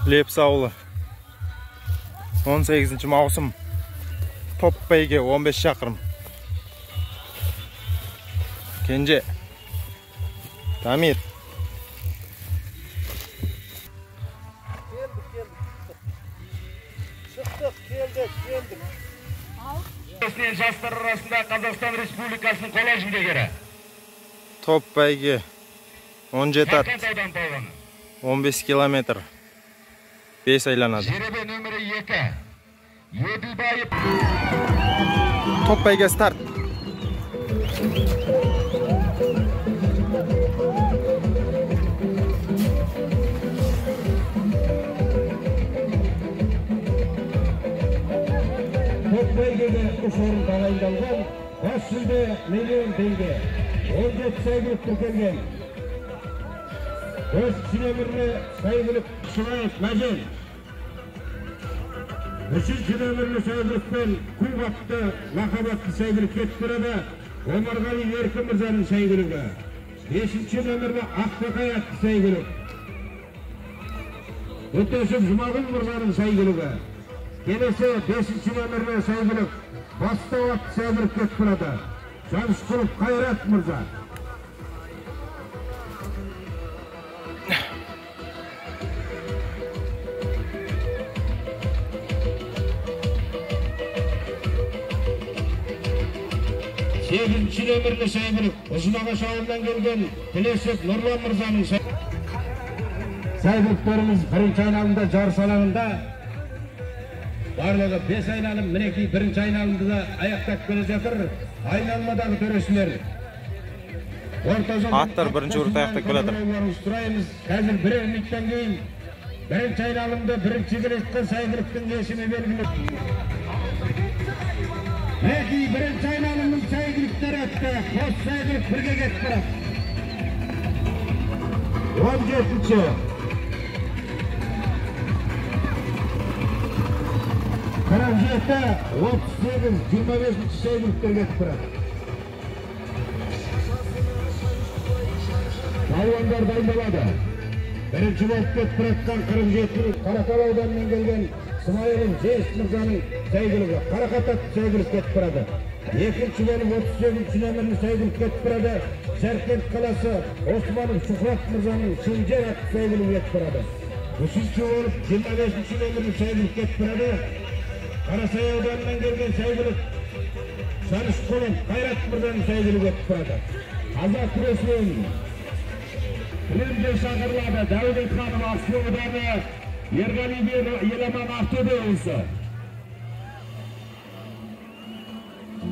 Lep ауылы 18 маусым топ бәйге 15 шақырым. Кенже Дамир келдік. Жастар арасында Қазақстан Республикасының қола жүлдегері. Топ бәйге 17 ат 15 километр 5 айланады. Жеребе нөмірі 2 Еділбайып. Топ бәйге старт. Топ бәйгеге үш орын тағайындалған. Бас жүлде миллион теңге. 17 сәйгілік тіркелген. 4 нөмірлі сәйгілік Шылаев Мәжен. 3 нөмірлі сәйгілікпен Күлбатты лақабатты сәйгілік кетіп тұрады. Омарғали Еркі Мырзаның сәйгілігі. 5 нөмірлі Ақбақай атты сәйгілік. Өтешіп Жұмағұл Мырзаның сәйгілігі. Келесі 5 нөмірлі сәйгілік Бастау атты сәйгілік кетіп тұрады. Жанышқұлов Қайрат Мырза. Сегізінші нөмірлі сәйгілік Ұзынағаш ауылынан келген Тілесіп Нұрлан Мырзаның сәйгіліктеріміз бірінші айналымда жарыс алаңында барлығы 5 айналым, мінекей бірінші айналымды да аяқтап келе жатыр. Айналмадағы төрешілер Аттар бірінші ұрты аяқтап келе жатыр. Қазір бірер минуттан кейін бірінші айналымда бірінші келескен сәйгіліктің есімі белгілі. Мінекей бірінші айналымның сәйгіліктері өтті. Қос сәйгілік бірге кетіп барады. 17-ші. Қырық жеті, 38, 25-ші сәйгіліктер кетіп барады. Балуандар дайындалады. Бірінші болып кетіп баратқан 47 Қаратал ауданынан келген Смайылов Жеңіс Мырзаның сәйгілігі. Қарақат атты сәйгілік кетіп барады. Екінші болып 38 нөмірлі сәйгілік кетіп барады. Жаркент қаласы Османов Шухрат Мырзаның Шынжер атты сәйгілігі кетіп барады. Үшінші болып 25 нөмірлі сәйгілік кетіп барады. Қарасай ауданынан келген сәйгілік Жанышқұлов Қайрат Мырзаның сәйгілігі кетіп барады. Азат күресінен Білімде шақырылады. Дәулет ханым Ақсу ауданы, Ерғали Еламан Ақтөбе облысы.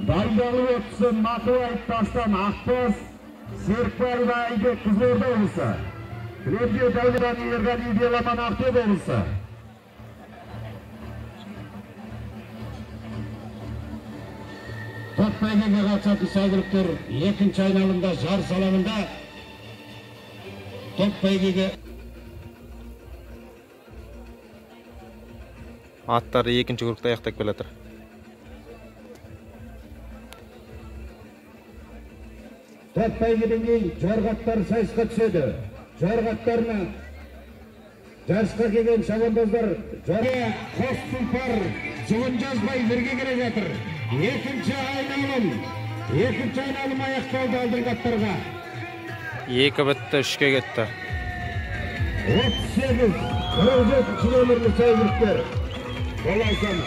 Дайындалып өтсін Матуаев Тастан Ақбас, Серікбаев Айбек Қызылорда облысы. Білімде Дәулет Ерғали Еламан Ақтөбе облысы. Топ бәйгеге қатысатын сәйгіліктер екінші айналымда жарыс алаңында топ бәйгеге Аттар екінші группта аяқтап келе жатыр. Топ бәйгеден кейін жорғаттар сайысқа түседі. Жорғаттарына жарысқа келген шабандоздар қос тұлпар жұғын жазбай бірге келе жатыр. Екінші айналым аяқталды алдыңғы аттарға. 2 бітті, 3-ке кетті. 38, 47 нөмірлі сәйгіліктер. Олай саны.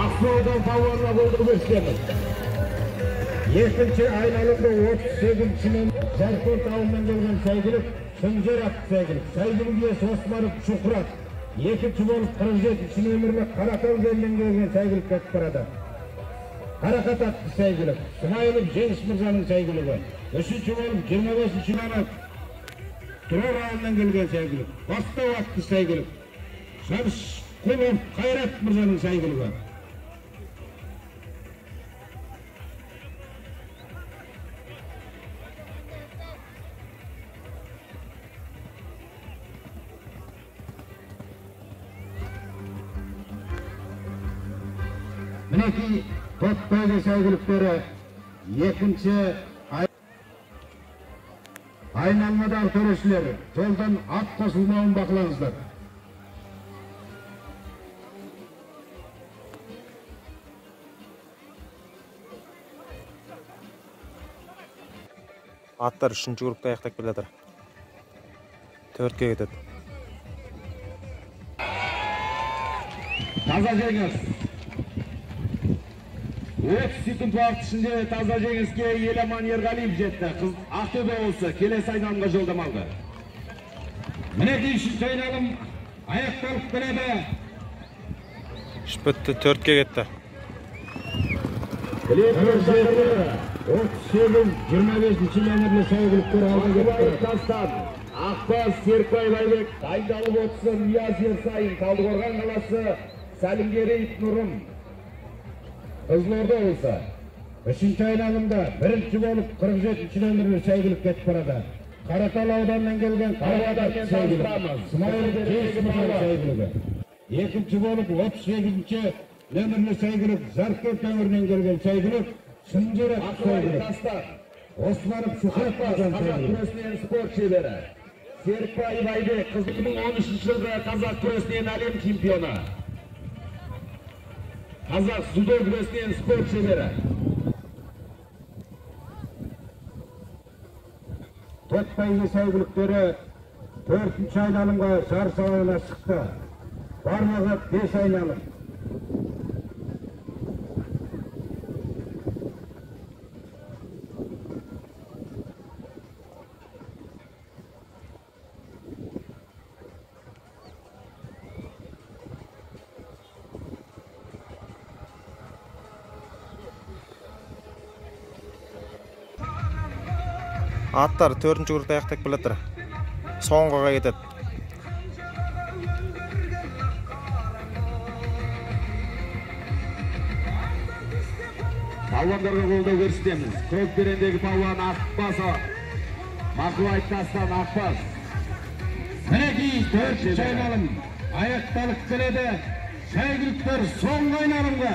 Ақсудан палуанға болды көрсетеміз. Екінші айналымда 38 нөмірлі Жаркент ауылынан келген сәйгілік Шынжер атты сәйгілік. Сәйгілік иесі Османов Шухрат. Екінші болып 47 нөмірлі Қаратал жерінен келген сәйгілік кетіп барады. Қарақат атты сәйгілік Смайылов Жеңіс Мырзаның сәйгілігі. Үшінші болып 25 нөмірлі Тұрар ауылынан келген сәйгілік Бастау атты сәйгілік Жанышқұлов Қайрат Мырзаның сәйгілігі. Mineki top bölge saygılıkları ikinci aynalmadan törüşler joldan at koşulmağın bakılanızlar. Atlar 3-cü grupta ayaqtaq keladir. 4-ge ketedi. Taza Cengiz. 30 sekund vaqt içinde Taza Cengiz'e Yeleman Yergaliyev jetti. Kız Aqto'da olsa kelesi aylanma jolda aldı. Mineki 3-cü aynalım ayaqtalib keladi. İş bitdi, 4-ge ketdi. 25-ci номерлі saygılıkları aldı Tastan. Akbaz Serpay Baybek dayandalып отсын Niyaz Ерсайын Талдықорған қаласы Сәлімгерей Нұрым Қызылорда olsa 3-cü aynalımda birinci болып 47-ci номерлі saygılık ketip barады. Karatал ауданынан келген Қарабадан saygılık. Смайыл Жейсмұхан saygılığı. 2-ci болып 38-ci номерлі saygılık Жаркент өңірінен келген saygılık. Шынжырық saygılık. Osmanов Şuhrat Kazan Küresinin spor şeberi. Serpay Baybek 2013 yılda Kazak Küresinin alem şampiyonu. Kazak Judo Küresinin spor şeberi. Top bölge saygılıkları 4-cü aynalımga жарыс алаңына шықты. Барлығы 5 aynalım. Atlar 4-cü grupta ayaqtaq keladir. Soňgaga ketedi. Palvonlarga qo'lda ko'rsatamiz. Ko'p berendagi palvon Aqbas. Maqulay Tastan Aqbas. Mineki 4-cü aynalım ayaqtalib keladi. Saygılıklar soňga aynalımga.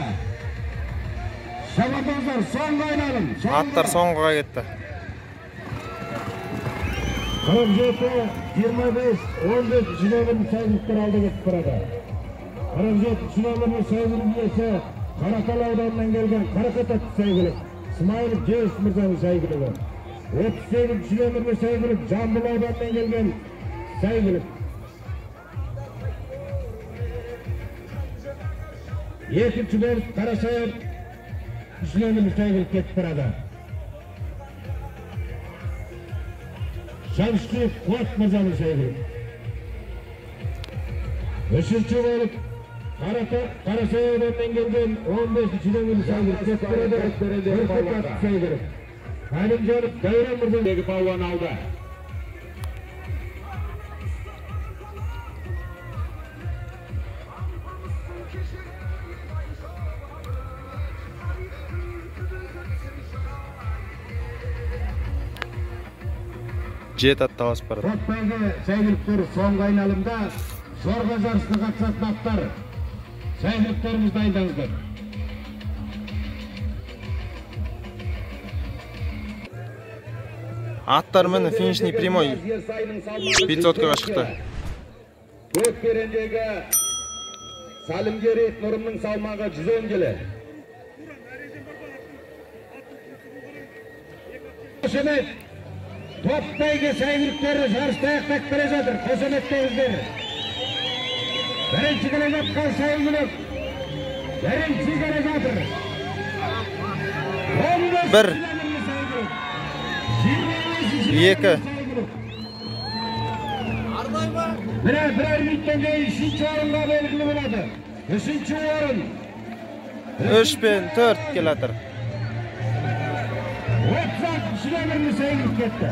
Şabandozlar soňga aynalım. Atlar soňgaga ketdi. 47-25-15 номерлі saygılıklar aldı ketip barады. 47 номерлі saygılık ise Karakal ауданынан келген Каракатат saygılık. Смайылов Жейс Мырзаның saygılığı. 38 номерлі saygılık Жамбыл ауданынан келген saygılık. 2-ci болып Karasayar 3 номерлі saygılık ketip barады. Şamşkiyev Kuat Mırzaның saygılık. 3-cü болып Karasay audanından gelgen 15-ci номерлі saygılık ketip barады. Karakatat saygılık. Halimjanov Bayram Mırzaның palvon aldı. Jet atda basıp barады. Top bölge saygılıkları soňga aynalımda zorga jarysına katışan atlar. Saygılıklarımız dayandаңыздар. Atlar meni finishniy primoy 500-ga chiqdi. Ko'k berendegi Salimgerey Nurumning salmog'i 110 kg. Qo'shamet top bölge saygılıkları jarysda ayaqtaq kele жатыр. Qo'shametdengizlar. Birinchi kele жатқан saygılık. Birinchi kele жатыр. 1 2 Birer minutdan keyin 3-cü orunga belgili bo'ladi. 3-cü orun 3 ben 4 keladir. 36 номерлі saygılık ketdi.